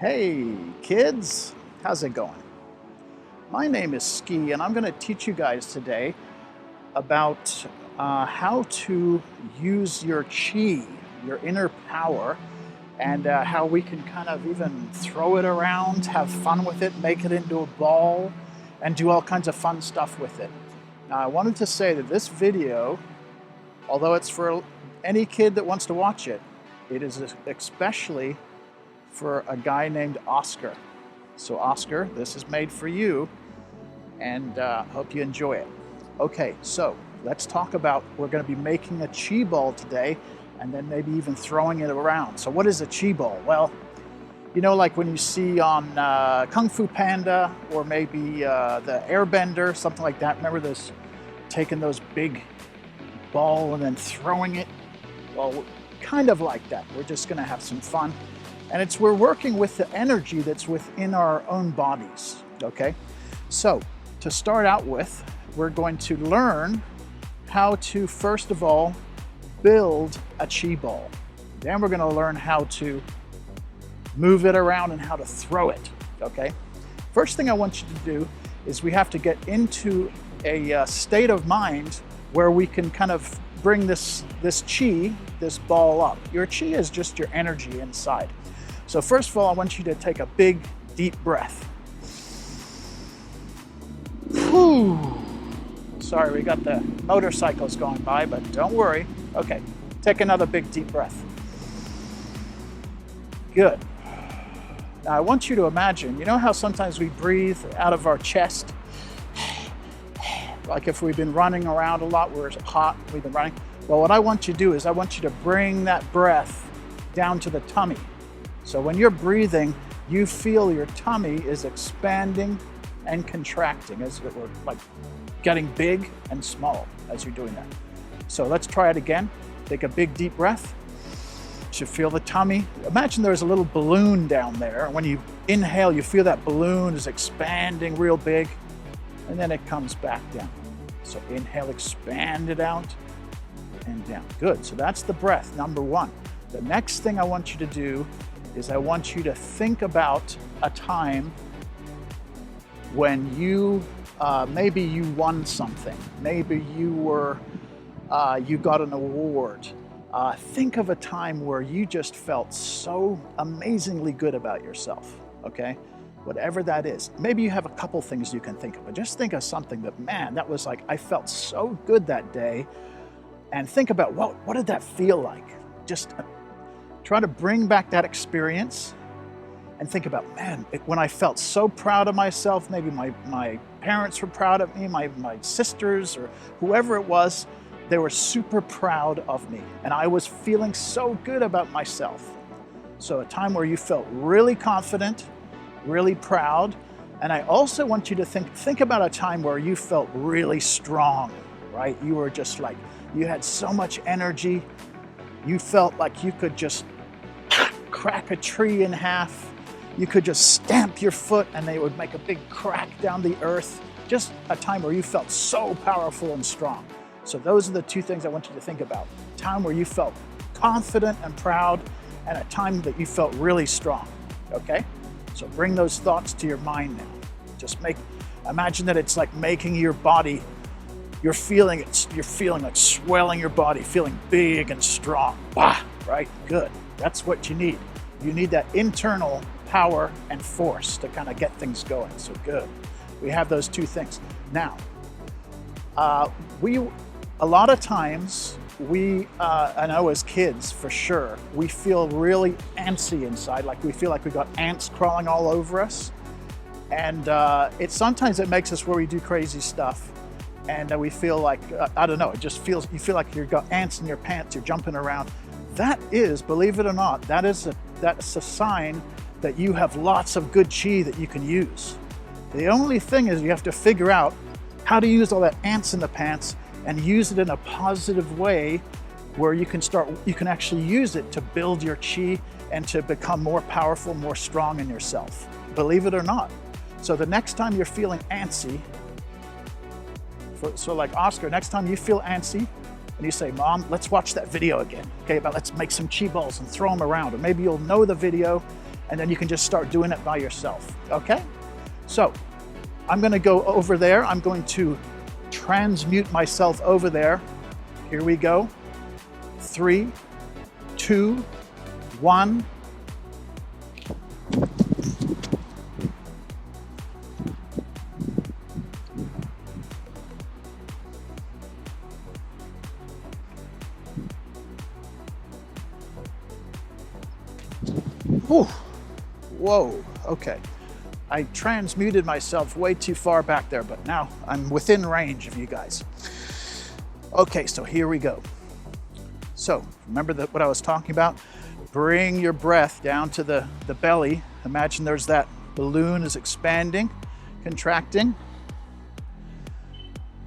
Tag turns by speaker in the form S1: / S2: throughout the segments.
S1: Hey kids, how's it going? My name is Ski and I'm going to teach you guys today about how to use your chi, your inner power, and how we can kind of even throw it around, have fun with it, make it into a ball, and do all kinds of fun stuff with it. Now I wanted to say that this video, although it's for any kid that wants to watch it, it is especially for a guy named Oscar. So Oscar, this is made for you, and hope you enjoy it. Okay, so let's talk about, we're going to be making a chi ball today, and then maybe even throwing it around. So what is a chi ball? Well, you know, like when you see on Kung Fu Panda, or maybe the Airbender, something like that. Remember this, taking those big ball and then throwing it? Well, kind of like that. We're just going to have some fun. And we're working with the energy that's within our own bodies, okay? So to start out with, we're going to learn how to, first of all, build a chi ball. Then we're gonna learn how to move it around and how to throw it, okay? First thing I want you to do is we have to get into a state of mind where we can kind of bring this chi, this ball up. Your chi is just your energy inside. So first of all, I want you to take a big, deep breath. Whew. Sorry, we got the motorcycles going by, but don't worry. Okay, take another big, deep breath. Good. Now I want you to imagine, you know how sometimes we breathe out of our chest? Like if we've been running around a lot, we're hot, we've been running. Well, what I want you to do is I want you to bring that breath down to the tummy. So when you're breathing, you feel your tummy is expanding and contracting as it were, like getting big and small as you're doing that. So let's try it again. Take a big deep breath. You should feel the tummy. Imagine there's a little balloon down there. When you inhale, you feel that balloon is expanding real big, and then it comes back down. So inhale, expand it out and down. Good, so that's the breath, number one. The next thing I want you to do is I want you to think about a time when you, maybe you won something. Maybe you got an award. Think of a time where you just felt so amazingly good about yourself, okay? Whatever that is. Maybe you have a couple things you can think of, but just think of something that, man, that was like, I felt so good that day. And think about, what did that feel like? Just try to bring back that experience and think about, man, when I felt so proud of myself, maybe my parents were proud of me, my sisters or whoever it was, they were super proud of me. And I was feeling so good about myself. So a time where you felt really confident, really proud. And I also want you to think about a time where you felt really strong, right? You were just like, you had so much energy. You felt like you could just crack a tree in half. You could just stamp your foot and they would make a big crack down the earth. Just a time where you felt so powerful and strong. So those are the two things I want you to think about. A time where you felt confident and proud, and a time that you felt really strong, okay? So bring those thoughts to your mind now. Just imagine that it's like making your body, you're feeling like swelling your body, feeling big and strong. Bah, right? Good. That's what you need. You need that internal power and force to kind of get things going. So good. We have those two things. Now, a lot of times I know as kids for sure, we feel really antsy inside, like we feel like we've got ants crawling all over us. And sometimes it makes us where we do crazy stuff. And we feel like, I don't know, you feel like you've got ants in your pants, you're jumping around. That is, believe it or not, that's a sign that you have lots of good chi that you can use. The only thing is you have to figure out how to use all that ants in the pants and use it in a positive way where you can actually use it to build your chi and to become more powerful, more strong in yourself. Believe it or not. So the next time you're feeling antsy, so like Oscar, next time you feel antsy, and you say, Mom, let's watch that video again. Okay, but let's make some chi balls and throw them around. Or maybe you'll know the video and then you can just start doing it by yourself, okay? So I'm gonna go over there. I'm going to transmute myself over there. Here we go. 3, 2, 1. Whew. Whoa, okay. I transmuted myself way too far back there, but now I'm within range of you guys. Okay, so here we go. So remember what I was talking about? Bring your breath down to the belly. Imagine there's that balloon is expanding, contracting.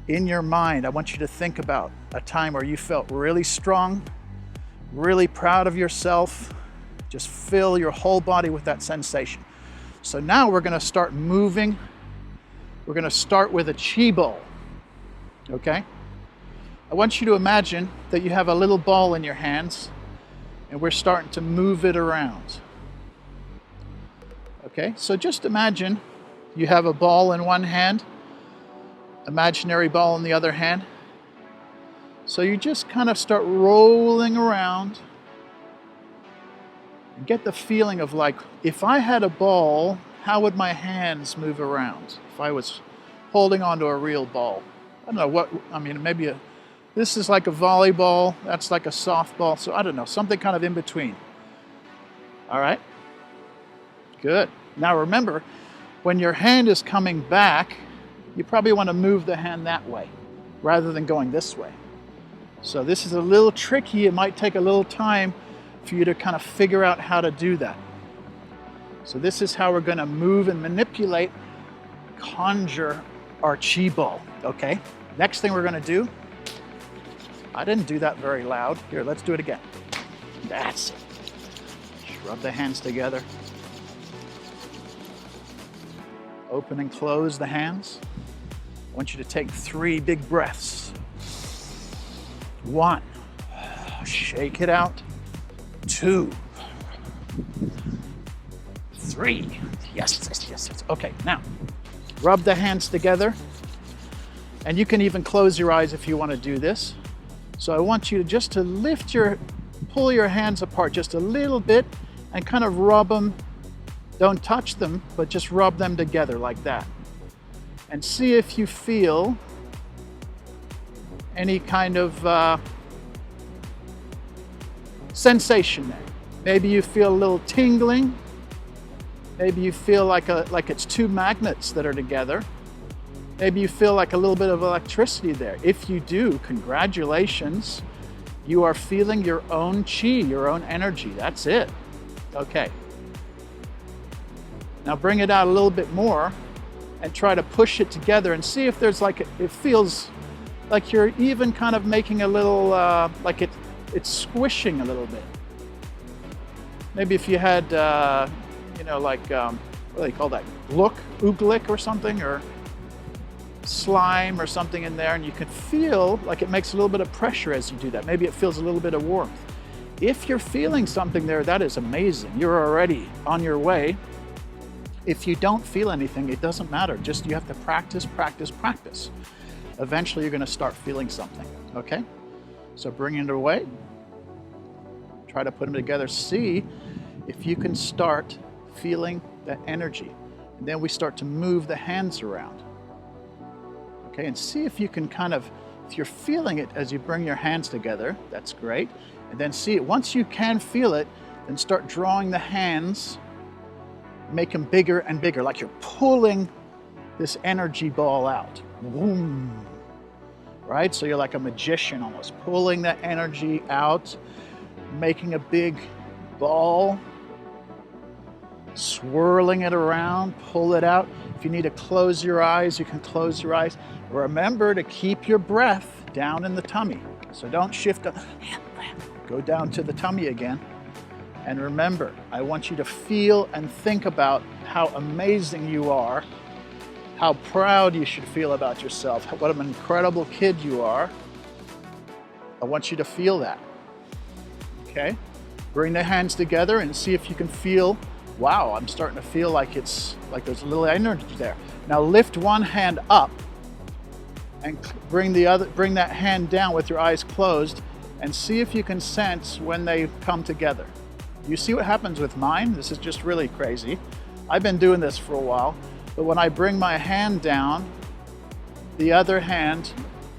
S1: In your mind, I want you to think about a time where you felt really strong, really proud of yourself. Just fill your whole body with that sensation. So now we're gonna start moving. We're gonna start with a chi ball, okay? I want you to imagine that you have a little ball in your hands and we're starting to move it around. Okay, so just imagine you have a ball in one hand, imaginary ball in the other hand. So you just kind of start rolling around. Get the feeling of like, if I had a ball, how would my hands move around if I was holding onto a real ball? I don't know what, I mean, maybe this is like a volleyball, that's like a softball, so I don't know, something kind of in between. All right, good. Now remember, when your hand is coming back, you probably want to move the hand that way rather than going this way. So this is a little tricky, it might take a little time for you to kind of figure out how to do that. So this is how we're going to move and manipulate, conjure our chi ball, okay? Next thing we're going to do, I didn't do that very loud. Here, let's do it again. That's it. Just rub the hands together. Open and close the hands. I want you to take 3 big breaths. 1, shake it out. 2, 3, yes. Okay, now, rub the hands together, and you can even close your eyes if you want to do this. So I want you to just to pull your hands apart just a little bit and kind of rub them. Don't touch them, but just rub them together like that. And see if you feel any kind of sensation there. Maybe you feel a little tingling. Maybe you feel like it's 2 magnets that are together. Maybe you feel like a little bit of electricity there. If you do, congratulations. You are feeling your own chi, your own energy. That's it. Okay. Now bring it out a little bit more and try to push it together and see if there's it feels like you're even kind of making a little, it's squishing a little bit. Maybe if you had, what do they call that? Ooglik or something, or slime or something in there, and you can feel like it makes a little bit of pressure as you do that. Maybe it feels a little bit of warmth. If you're feeling something there, that is amazing. You're already on your way. If you don't feel anything, it doesn't matter. Just you have to practice. Eventually you're going to start feeling something, okay? So bring it away. Try to put them together. See if you can start feeling that energy. And then we start to move the hands around. Okay, and see if you can if you're feeling it as you bring your hands together, that's great. And then see it, once you can feel it, then start drawing the hands, make them bigger and bigger, like you're pulling this energy ball out. Boom. Right? So you're like a magician almost, pulling that energy out, making a big ball, swirling it around, pull it out. If you need to close your eyes, you can close your eyes. Remember to keep your breath down in the tummy. So don't shift up, go down to the tummy again. And remember, I want you to feel and think about how amazing you are, how proud you should feel about yourself, what an incredible kid you are. I want you to feel that, okay? Bring the hands together and see if you can feel Wow, I'm starting to feel like it's like there's a little energy there. Now lift one hand up and bring that hand down with your eyes closed and see if you can sense when they come together. You see what happens with mine? This is just really crazy. I've been doing this for a while, but when I bring my hand down, the other hand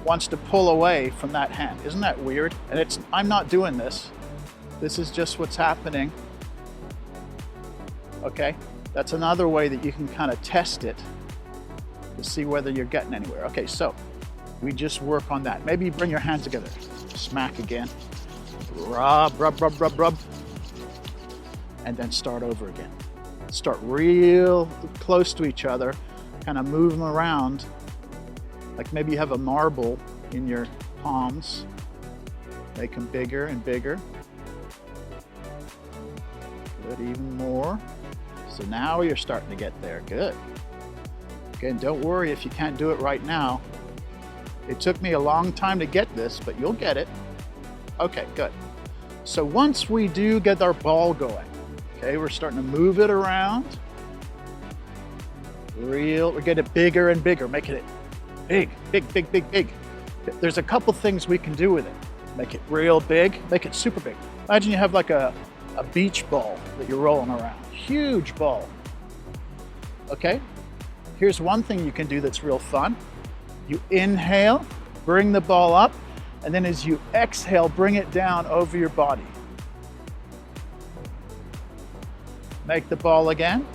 S1: wants to pull away from that hand. Isn't that weird? And I'm not doing this. This is just what's happening. Okay, that's another way that you can kind of test it to see whether you're getting anywhere. Okay, so we just work on that. Maybe you bring your hands together. Smack again. Rub, rub, rub, rub, rub. And then start over again. Start real close to each other, kind of move them around. Like maybe you have a marble in your palms. Make them bigger and bigger. Good, even more. So now you're starting to get there. Good. Again, don't worry if you can't do it right now. It took me a long time to get this, but you'll get it. Okay, good. So once we do get our ball going, okay, we're starting to move it around. We get it bigger and bigger, making it big, big, big, big, big. There's a couple things we can do with it. Make it real big, make it super big. Imagine you have like a beach ball that you're rolling around. Huge ball. Okay, here's one thing you can do that's real fun. You inhale, bring the ball up, and then as you exhale, bring it down over your body. Make the ball again.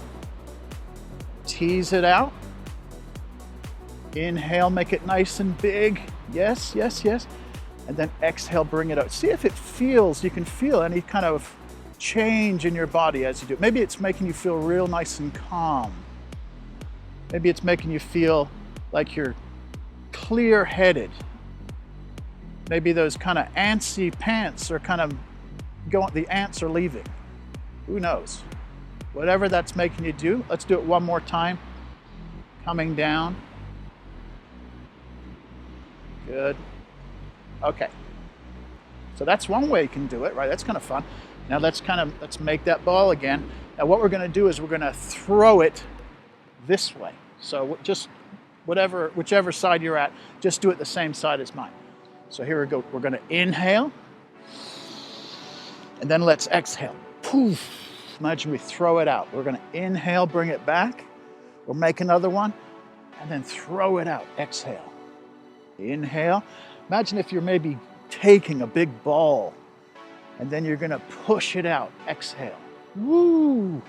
S1: Tease it out. Inhale, make it nice and big. Yes, yes, yes. And then exhale, bring it out. See if it feels, you can feel any kind of change in your body as you do it. Maybe it's making you feel real nice and calm. Maybe it's making you feel like you're clear-headed. Maybe those kind of antsy pants are kind of going, the ants are leaving. Who knows? Whatever that's making you do, let's do it one more time. Coming down. Good. Okay. So that's one way you can do it, right? That's kind of fun. Now let's make that ball again. Now what we're going to do is we're going to throw it this way. So just whichever side you're at, just do it the same side as mine. So here we go. We're going to inhale, and then let's exhale. Poof. Imagine we throw it out. We're going to inhale, bring it back. We'll make another one, and then throw it out. Exhale. Inhale. Imagine if you're maybe taking a big ball, and then you're going to push it out. Exhale. Woo!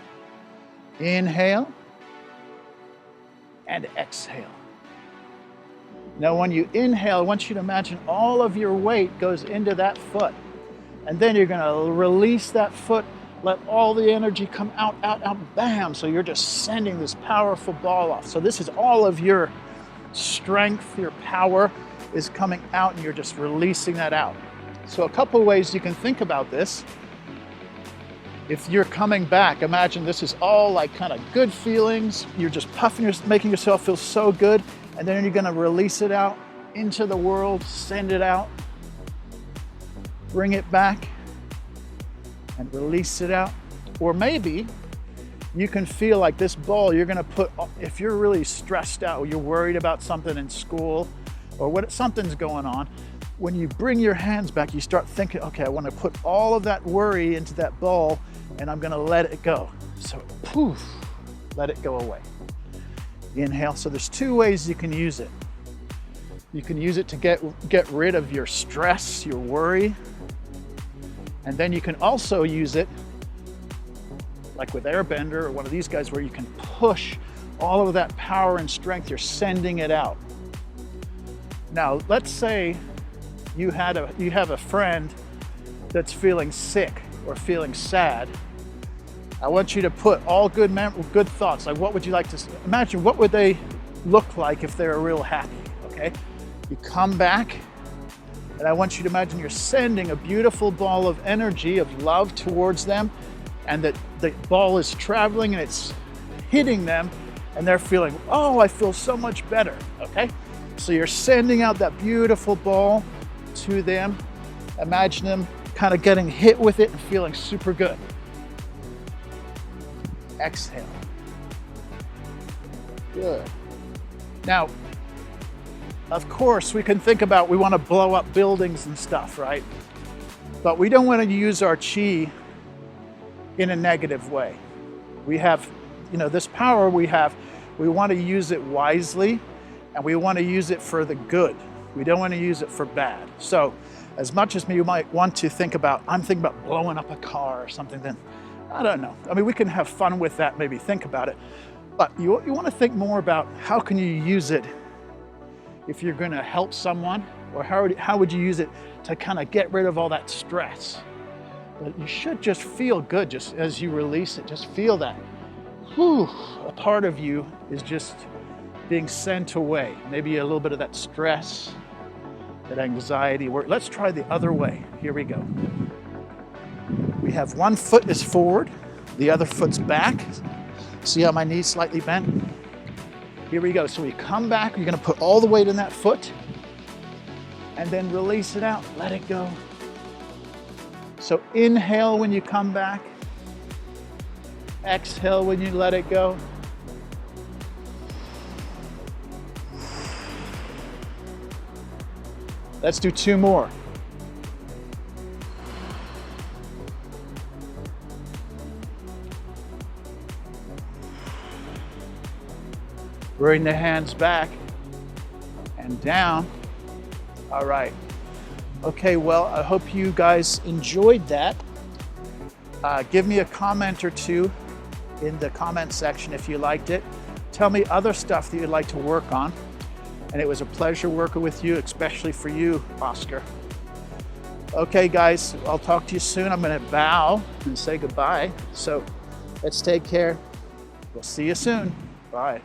S1: Inhale. And exhale. Now when you inhale, I want you to imagine all of your weight goes into that foot. And then you're going to release that foot, let all the energy come out, out, out, bam. So you're just sending this powerful ball off. So this is all of your strength, your power is coming out, and you're just releasing that out. So a couple of ways you can think about this. If you're coming back, imagine this is all like kind of good feelings. You're just puffing, making yourself feel so good. And then you're going to release it out into the world, send it out, bring it back, and release it out. Or maybe you can feel like this ball you're going to put, if you're really stressed out or you're worried about something in school or something's going on, when you bring your hands back, you start thinking, okay, I want to put all of that worry into that ball and I'm going to let it go. So poof, let it go away. Inhale. So there's two ways you can use it. You can use it to get rid of your stress, your worry. And then you can also use it, like with Airbender or one of these guys, where you can push all of that power and strength, you're sending it out. Now, let's say you have a friend that's feeling sick or feeling sad. I want you to put all good thoughts. Like, what would you like to see? Imagine what would they look like if they were real happy, okay? You come back, and I want you to imagine you're sending a beautiful ball of energy, of love towards them, and that the ball is traveling and it's hitting them, and they're feeling, oh, I feel so much better, okay? So you're sending out that beautiful ball to them. Imagine them kind of getting hit with it and feeling super good. exhale. Good. Now, of course, we can think about we want to blow up buildings and stuff, right? But we don't want to use our chi in a negative way. We have, this power we have, we want to use it wisely, and we want to use it for the good. We don't want to use it for bad. So as much as you might want to think about, I'm thinking about blowing up a car or something, then I don't know. I mean, we can have fun with that, maybe think about it. But you want to think more about how can you use it if you're going to help someone, or how would you use it to kind of get rid of all that stress. But you should just feel good just as you release it. Just feel that, a part of you is just being sent away. Maybe a little bit of that stress, that anxiety. Let's try the other way. Here we go. We have one foot is forward, the other foot's back. See how my knee's slightly bent? Here we go. So we come back, you're gonna put all the weight in that foot and then release it out, let it go. So inhale when you come back, exhale when you let it go. Let's do 2 more. Bring the hands back and down. All right. Okay, well, I hope you guys enjoyed that. Give me a comment or two in the comment section if you liked it. Tell me other stuff that you'd like to work on. And it was a pleasure working with you, especially for you, Oscar. Okay, guys, I'll talk to you soon. I'm gonna bow and say goodbye. So let's take care. We'll see you soon. Bye.